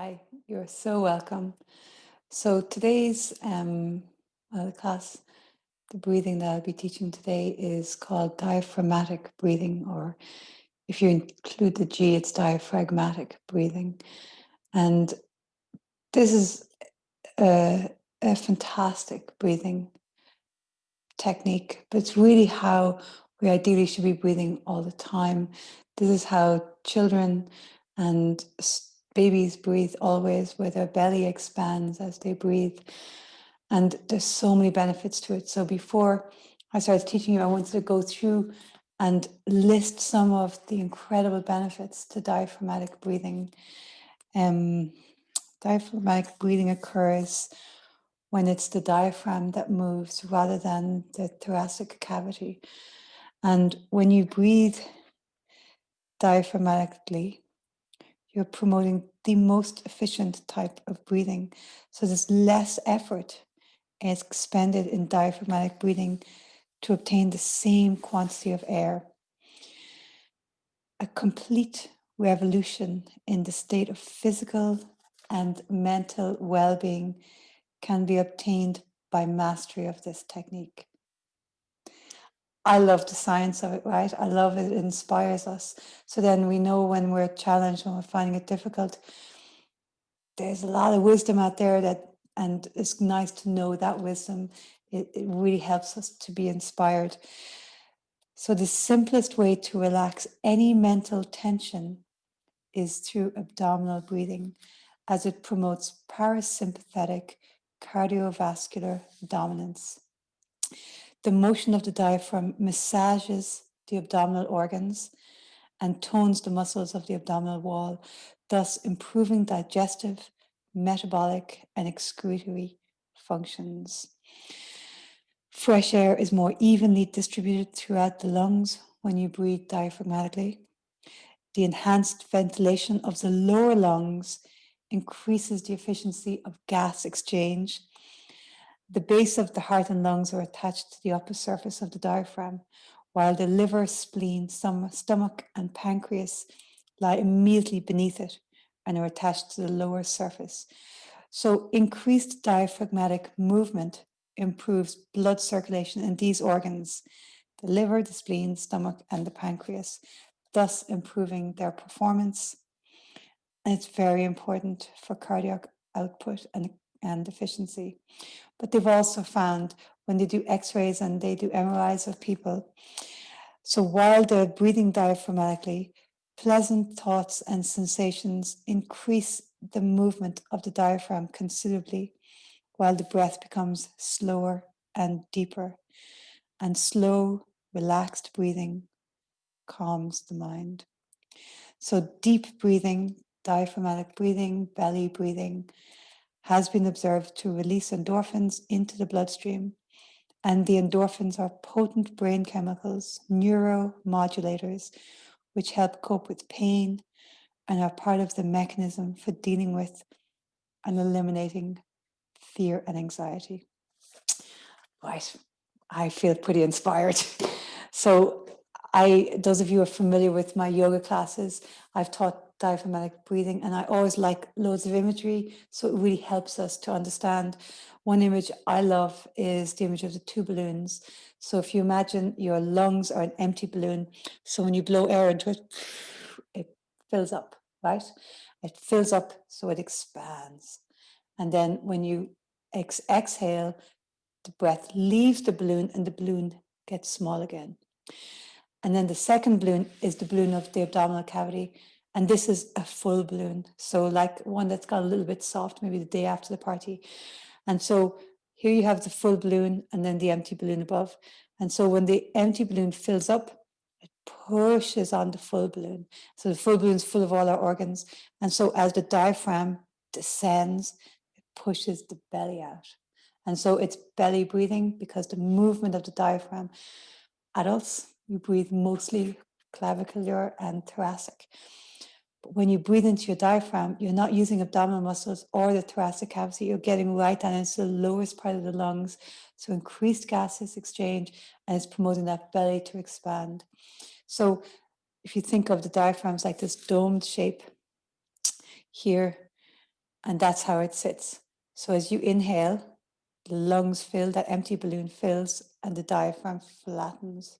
Hi, you're so welcome. So today's class, the breathing that I'll be teaching today is called diaphragmatic breathing, or if you include the G, it's diaphragmatic breathing. And this is a fantastic breathing technique, but it's really how we ideally should be breathing all the time. This is how children and babies breathe always, where their belly expands as they breathe. And there's so many benefits to it. So before I started teaching you, I wanted to go through and list some of the incredible benefits to diaphragmatic breathing. Diaphragmatic breathing occurs when it's the diaphragm that moves rather than the thoracic cavity. And when you breathe diaphragmatically, you're promoting the most efficient type of breathing. So there's less effort expended in diaphragmatic breathing to obtain the same quantity of air. A complete revolution in the state of physical and mental well-being can be obtained by mastery of this technique. I love the science of it, right? I love it. It inspires us. So then we know when we're challenged, when we're finding it difficult, there's a lot of wisdom out there and it's nice to know that wisdom. It really helps us to be inspired. So the simplest way to relax any mental tension is through abdominal breathing, as it promotes parasympathetic cardiovascular dominance. The motion of the diaphragm massages the abdominal organs and tones the muscles of the abdominal wall, thus improving digestive, metabolic, and excretory functions. Fresh air is more evenly distributed throughout the lungs when you breathe diaphragmatically. The enhanced ventilation of the lower lungs increases the efficiency of gas exchange. The base of the heart and lungs are attached to the upper surface of the diaphragm, while the liver, spleen, stomach, and pancreas lie immediately beneath it and are attached to the lower surface. So increased diaphragmatic movement improves blood circulation in these organs, the liver, the spleen, stomach, and the pancreas, thus improving their performance. And it's very important for cardiac output and efficiency. But they've also found when they do x-rays and they do MRIs of people, so while they're breathing diaphragmatically, pleasant thoughts and sensations increase the movement of the diaphragm considerably, while the breath becomes slower and deeper. And slow, relaxed breathing calms the mind. So deep breathing, diaphragmatic breathing, belly breathing has been observed to release endorphins into the bloodstream. And the endorphins are potent brain chemicals, neuromodulators, which help cope with pain and are part of the mechanism for dealing with and eliminating fear and anxiety. Right, I feel pretty inspired. So those of you who are familiar with my yoga classes, I've taught diaphragmatic breathing and I always like loads of imagery. So it really helps us to understand. One image I love is the image of the two balloons. So if you imagine your lungs are an empty balloon, so when you blow air into it, it fills up, right? It fills up so it expands. And then when you exhale, the breath leaves the balloon and the balloon gets small again. And then the second balloon is the balloon of the abdominal cavity. And this is a full balloon. So like one that's got a little bit soft, maybe the day after the party. And so here you have the full balloon and then the empty balloon above. And so when the empty balloon fills up, it pushes on the full balloon. So the full balloon is full of all our organs. And so as the diaphragm descends, it pushes the belly out. And so it's belly breathing because the movement of the diaphragm, adults, you breathe mostly clavicular and thoracic. But when you breathe into your diaphragm, you're not using abdominal muscles or the thoracic cavity. You're getting right down into the lowest part of the lungs. So increased gases exchange and it's promoting that belly to expand. So if you think of the diaphragms like this domed shape here, And that's how it sits. So as you inhale, the lungs fill, that empty balloon fills, and the diaphragm flattens.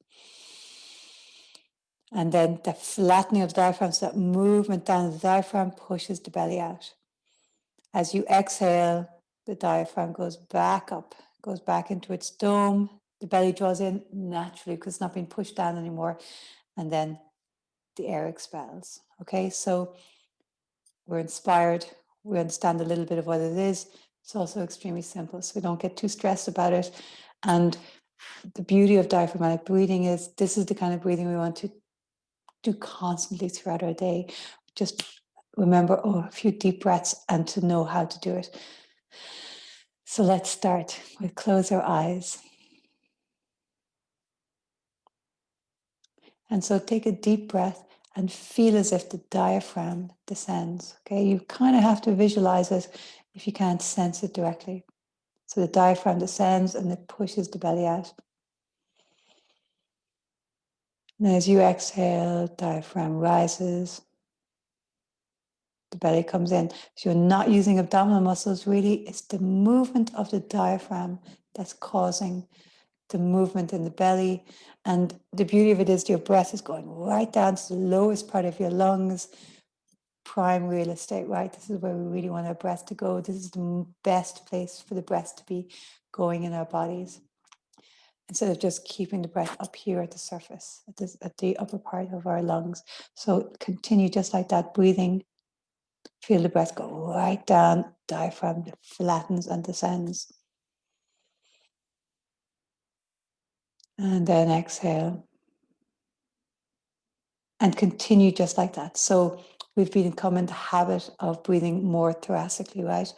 And then the flattening of the diaphragm, so that movement down the diaphragm pushes the belly out. As you exhale, the diaphragm goes back up, goes back into its dome. The belly draws in naturally because it's not being pushed down anymore. And then the air expels. Okay, so we're inspired. We understand a little bit of what it is. It's also extremely simple, so we don't get too stressed about it. And the beauty of diaphragmatic breathing is this is the kind of breathing we want to do constantly throughout our day. Just remember, a few deep breaths and to know how to do it. So let's start. We'll close our eyes. And so take a deep breath and feel as if the diaphragm descends. Okay, you kind of have to visualize it if you can't sense it directly. So the diaphragm descends and it pushes the belly out. And as you exhale, diaphragm rises, the belly comes in. So you're not using abdominal muscles really, it's the movement of the diaphragm that's causing the movement in the belly. And the beauty of it is your breath is going right down to the lowest part of your lungs, prime real estate, right? This is where we really want our breath to go. This is the best place for the breath to be going in our bodies, instead of just keeping the breath up here at the surface, at the upper part of our lungs. So continue just like that, breathing. Feel the breath go right down, diaphragm flattens and descends. And then exhale. And continue just like that. So we've become in the habit of breathing more thoracically, right?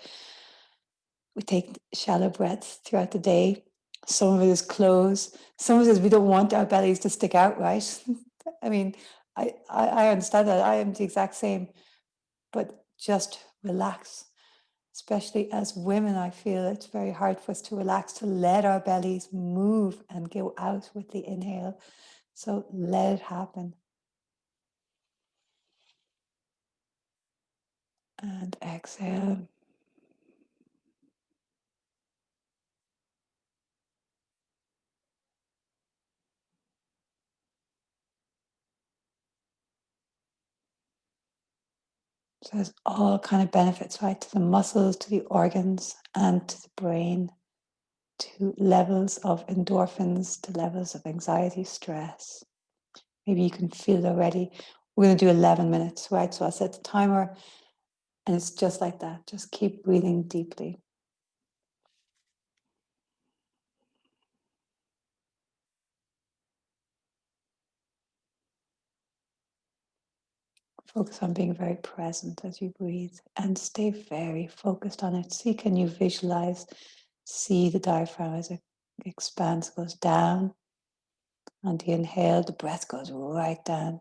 We take shallow breaths throughout the day. Some of it is closed. Some of it is we don't want our bellies to stick out, right? I mean, I understand that. I am the exact same, but just relax. Especially as women, I feel it's very hard for us to relax, to let our bellies move and go out with the inhale. So let it happen. And exhale. So there's all kind of benefits, right? To the muscles, to the organs, and to the brain, to levels of endorphins, to levels of anxiety, stress. Maybe you can feel it already. We're going to do 11 minutes, right? So I'll set the timer, and it's just like that. Just keep breathing deeply. Focus on being very present as you breathe and stay very focused on it. See, can you visualize, see the diaphragm as it expands, goes down. On the inhale, the breath goes right down.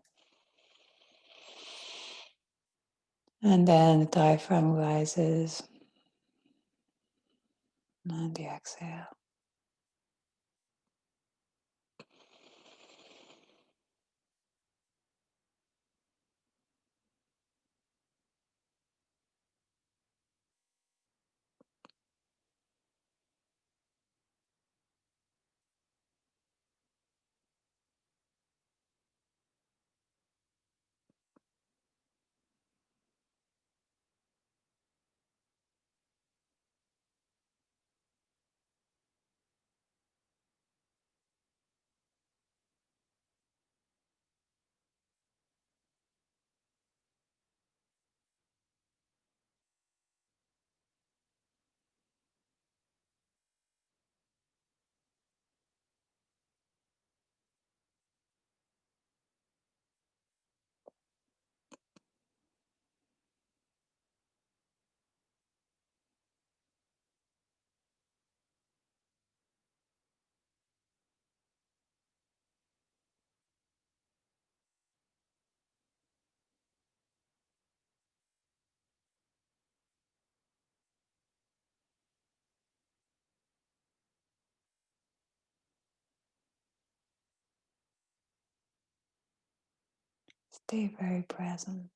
And then the diaphragm rises. And the exhale. Stay very present.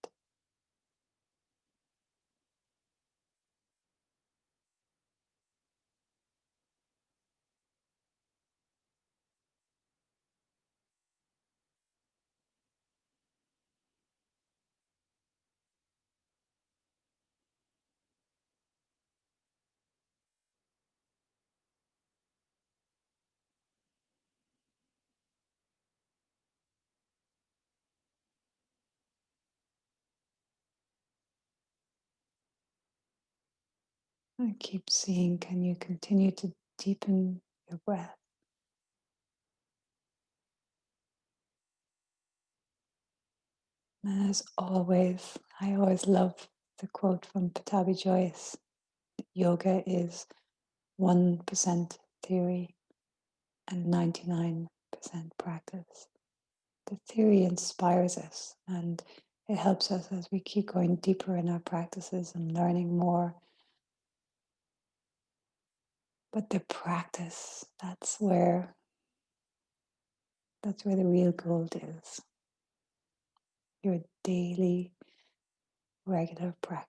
And keep seeing, can you continue to deepen your breath? And as always, I always love the quote from Patabi Joyce: yoga is 1% theory and 99% practice. The theory inspires us and it helps us as we keep going deeper in our practices and learning more. But the practice, that's where the real gold is. Your daily, regular practice.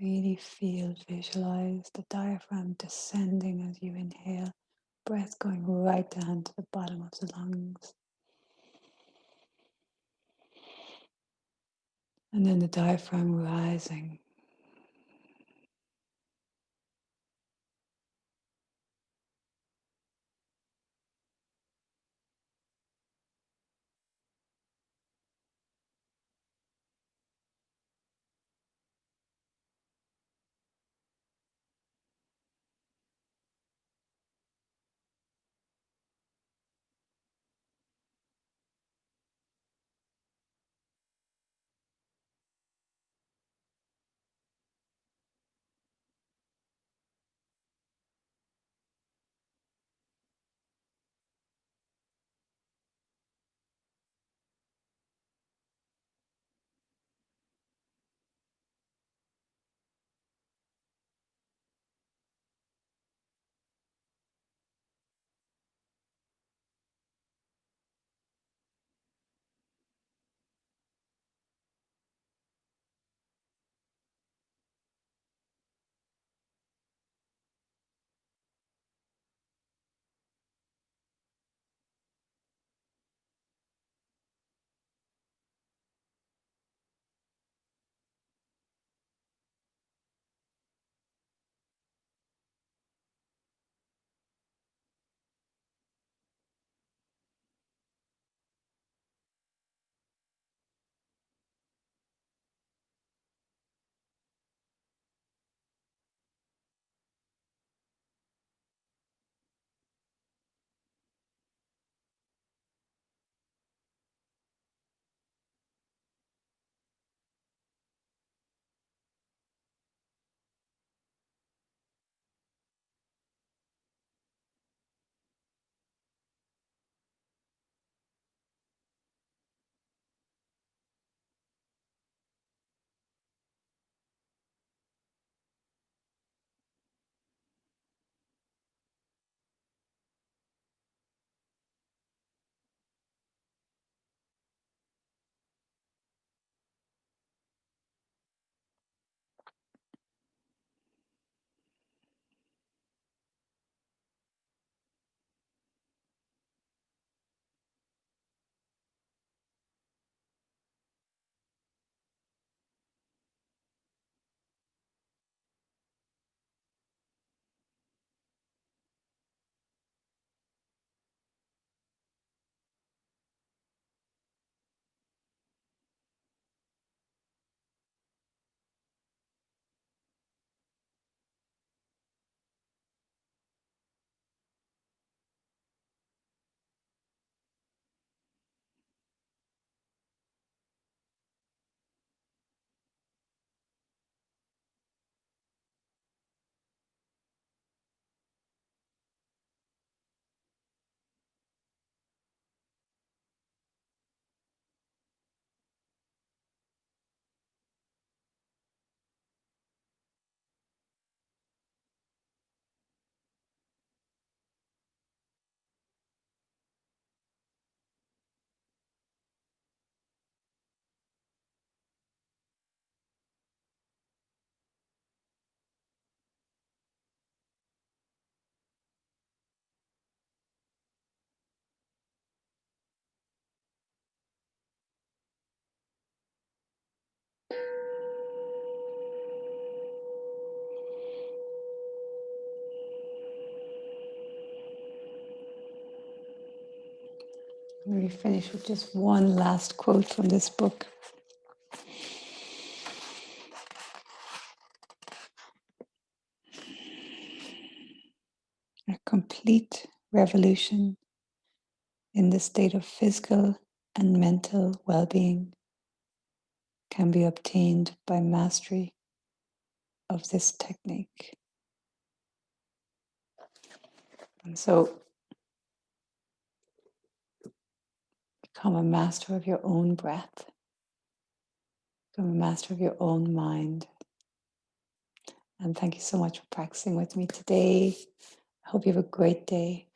Really feel, visualize the diaphragm descending as you inhale, breath going right down to the bottom of the lungs. And then the diaphragm rising. We finish with just one last quote from this book. A complete revolution in the state of physical and mental well-being can be obtained by mastery of this technique. And so become a master of your own breath, become a master of your own mind. And thank you so much for practicing with me today. I hope you have a great day.